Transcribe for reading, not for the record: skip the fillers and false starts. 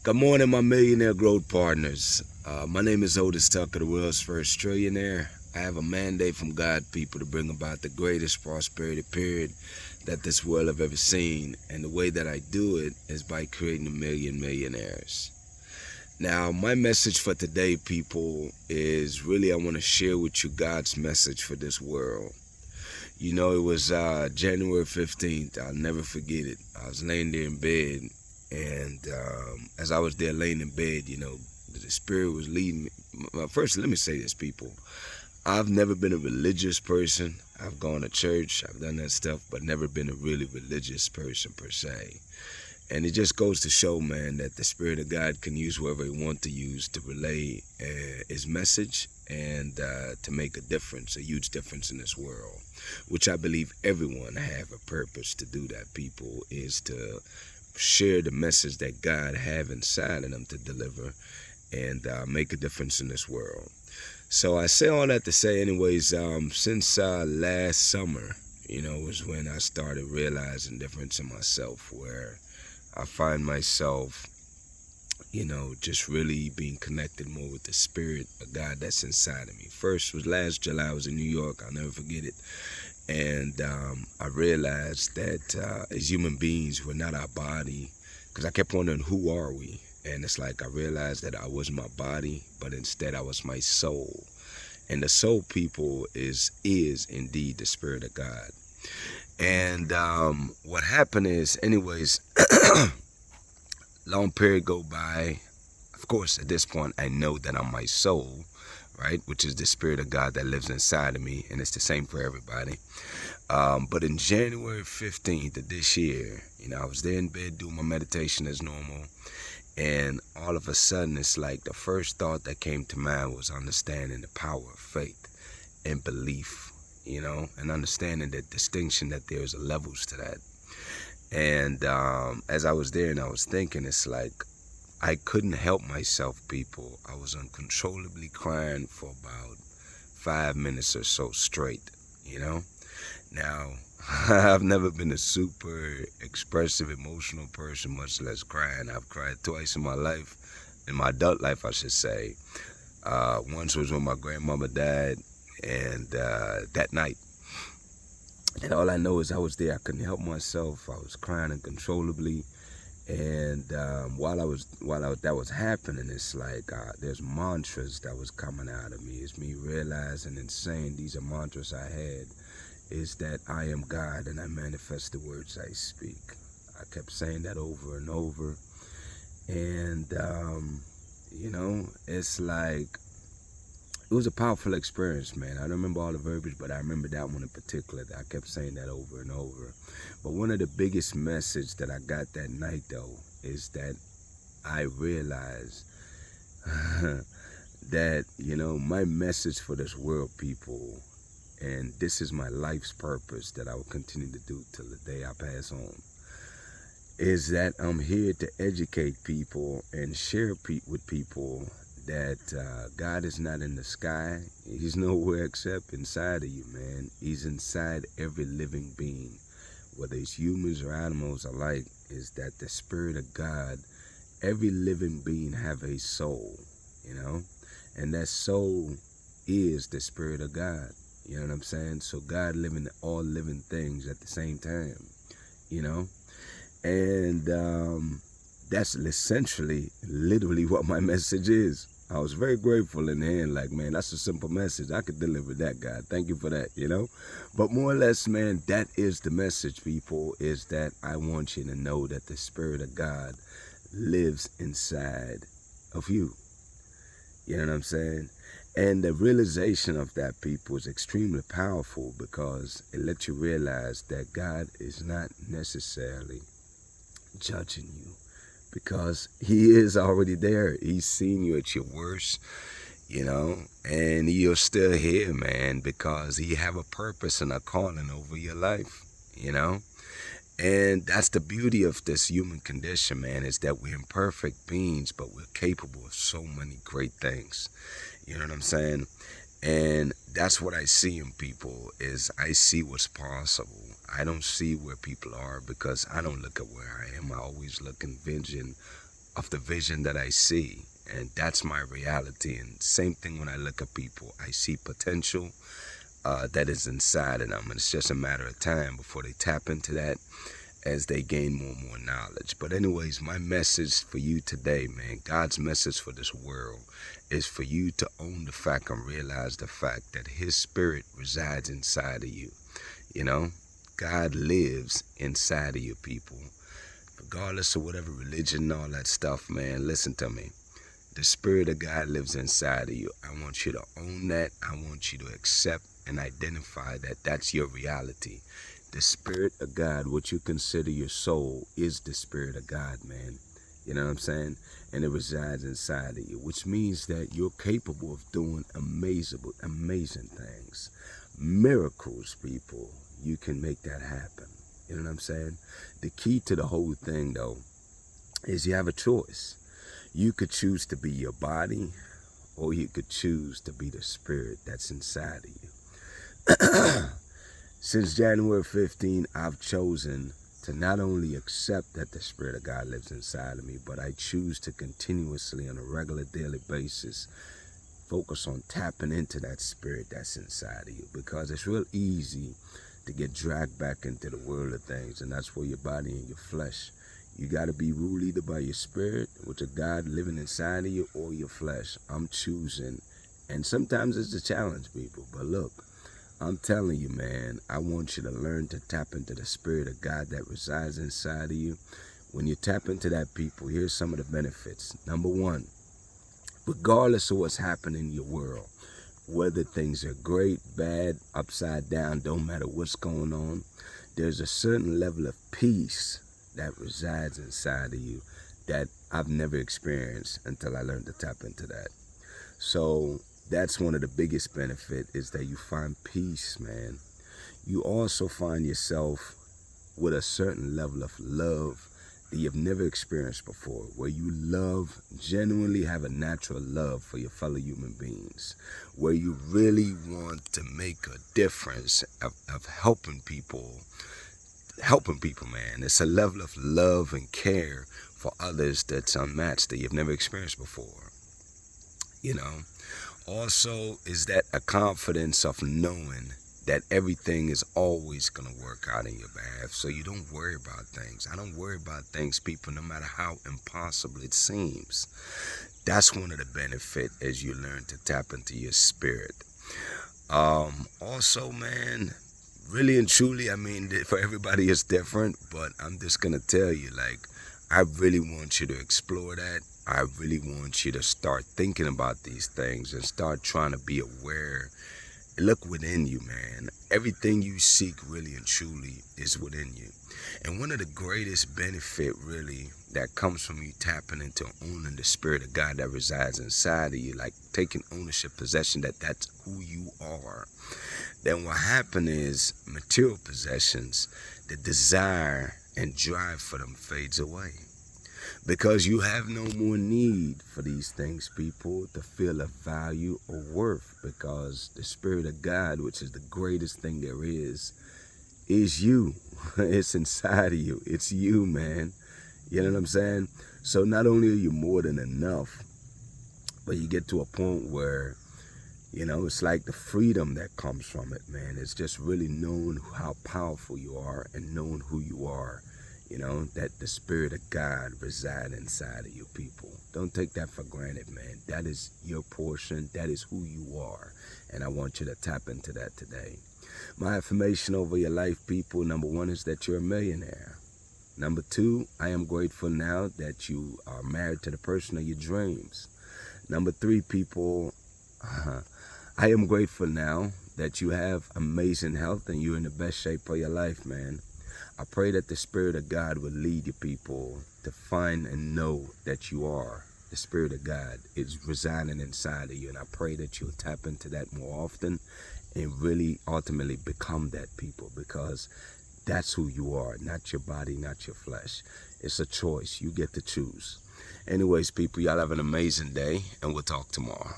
Good morning, my millionaire growth partners. My name is Otis Tucker, the world's first trillionaire. I have a mandate from God people to bring about the greatest prosperity period that this world have ever seen. And the way that I do it is by creating a million millionaires. Now, my message for today, people, is really I want to share with you God's message for this world. You know, it was January 15th. I'll never forget it. I was laying there in bed, and as I was there laying in bed, the Spirit was leading me. Well, first, let me say this, people. I've never been a religious person. I've gone to church. I've done that stuff, but never been a really religious person per se. And it just goes to show, man, that the Spirit of God can use whoever He wants to use to relay His message and to make a difference, a huge difference in this world, which I believe everyone have a purpose to do that, people, is to share the message that God have inside of them to deliver and make a difference in this world. So I say all that to say, anyways, since last summer, was when I started realizing difference in myself, where I find myself, just really being connected more with the Spirit of God that's inside of me. First was last July. I was in New York. I'll never forget it. And I realized that as human beings, we're not our body. Because I kept wondering, who are we? And it's like I realized that I wasn't my body, but instead I was my soul. And the soul, people, is indeed the Spirit of God. And what happened is, anyways, long period go by. Of course, at this point, I know that I'm my soul, right? Which is the Spirit of God that lives inside of me. And it's the same for everybody. But in January 15th of this year, I was there in bed doing my meditation as normal. And all of a sudden, it's like the first thought that came to mind was understanding the power of faith and belief, and understanding that distinction, that there's levels to that. And as I was there and I was thinking, it's like I couldn't help myself, people. I was uncontrollably crying for about 5 minutes or so straight, Now, I've never been a super expressive, emotional person, much less crying. I've cried twice in my life, in my adult life, I should say. Once was when my grandmama died, and that night. And all I know is I was there. I couldn't help myself. I was crying uncontrollably. And while that was happening, it's like there's mantras that was coming out of me. It's me realizing and saying these are mantras I had. Is that I am God and I manifest the words I speak. I kept saying that over and over. And, it's like, it was a powerful experience, man. I don't remember all the verbiage, but I remember that one in particular. I kept saying that over and over. But one of the biggest messages that I got that night, though, is that I realized that, my message for this world, people, and this is my life's purpose that I will continue to do till the day I pass on, is that I'm here to educate people and share with people that God is not in the sky. He's nowhere except inside of you, man. He's inside every living being, whether it's humans or animals alike. Is that the Spirit of God, every living being have a soul, and that soul is the Spirit of God. You know what I'm saying? So God living in all living things at the same time, and that's essentially, literally what my message is. I was very grateful in the end, like, man, that's a simple message. I could deliver that, God. Thank you for that, But more or less, man, that is the message, people, is that I want you to know that the Spirit of God lives inside of you. You know what I'm saying? And the realization of that, people, is extremely powerful because it lets you realize that God is not necessarily judging you, because He is already there. He's seen you at your worst, and you're still here, man, because He have a purpose and a calling over your life, And that's the beauty of this human condition, man, is that we're imperfect beings, but we're capable of so many great things. You know what I'm saying? And that's what I see in people, is I see what's possible. I don't see where people are because I don't look at where I am. I always look and vision of the vision that I see. And that's my reality. And same thing when I look at people, I see potential that is inside of them. And it's just a matter of time before they tap into that as they gain more and more knowledge. But anyways, my message for you today, man, God's message for this world is for you to own the fact and realize the fact that his spirit resides inside of you. You know, God lives inside of you, people. Regardless of whatever religion and all that stuff, man, listen to me. The spirit of God lives inside of you. I want you to own that. I want you to accept and identify that that's your reality. The spirit of God, what you consider your soul, is the spirit of God, man. You know what I'm saying? And it resides inside of you, which means that you're capable of doing amazing things. Miracles, people. You can make that happen. You know what I'm saying? The key to the whole thing, though, is you have a choice. You could choose to be your body, or you could choose to be the spirit that's inside of you. Since January 15, I've chosen to not only accept that the spirit of God lives inside of me, but I choose to continuously, on a regular daily basis, focus on tapping into that spirit that's inside of you, because it's real easy to get dragged back into the world of things, and that's where your body and your flesh. You got to be ruled either by your spirit, which is God living inside of you, or your flesh. I'm choosing. And sometimes it's a challenge, people. But look, I'm telling you, man, I want you to learn to tap into the spirit of God that resides inside of you. When you tap into that, people, here's some of the benefits. Number one, regardless of what's happening in your world, whether things are great, bad, upside down, don't matter what's going on, there's a certain level of peace that resides inside of you that I've never experienced until I learned to tap into that. So that's one of the biggest benefits, is that you find peace, man. You also find yourself with a certain level of love that you've never experienced before, where you genuinely have a natural love for your fellow human beings, where you really want to make a difference of helping people, man. It's a level of love and care for others that's unmatched, that you've never experienced before. You know, also is that a confidence of knowing that everything is always going to work out in your behalf, so you don't worry about things. I don't worry about things, people, no matter how impossible it seems. That's one of the benefits as you learn to tap into your spirit. Also, man, really and truly, I mean, for everybody it's different, but I'm just going to tell you, like, I really want you to explore that. I really want you to start thinking about these things and start trying to be aware. Look within you, man. Everything you seek really and truly is within you. And one of the greatest benefit really that comes from you tapping into owning the spirit of God that resides inside of you, like taking ownership, possession, that's who you are. Then what happens is material possessions, the desire and drive for them fades away. Because you have no more need for these things, people, to feel of value or worth. Because the spirit of God, which is the greatest thing there is you. It's inside of you. It's you, man. You know what I'm saying? So not only are you more than enough, but you get to a point where, you know, it's like the freedom that comes from it, man. It's just really knowing how powerful you are and knowing who you are. You know, that the spirit of God resides inside of you, people. Don't take that for granted, man. That is your portion. That is who you are. And I want you to tap into that today. My affirmation over your life, people, number one is that you're a millionaire. Number two, I am grateful now that you are married to the person of your dreams. Number three, people, I am grateful now that you have amazing health and you're in the best shape of your life, man. I pray that the Spirit of God will lead you, people, to find and know that you are. The Spirit of God is residing inside of you, and I pray that you'll tap into that more often and really ultimately become that, people, because that's who you are, not your body, not your flesh. It's a choice. You get to choose. Anyways, people, y'all have an amazing day, and we'll talk tomorrow.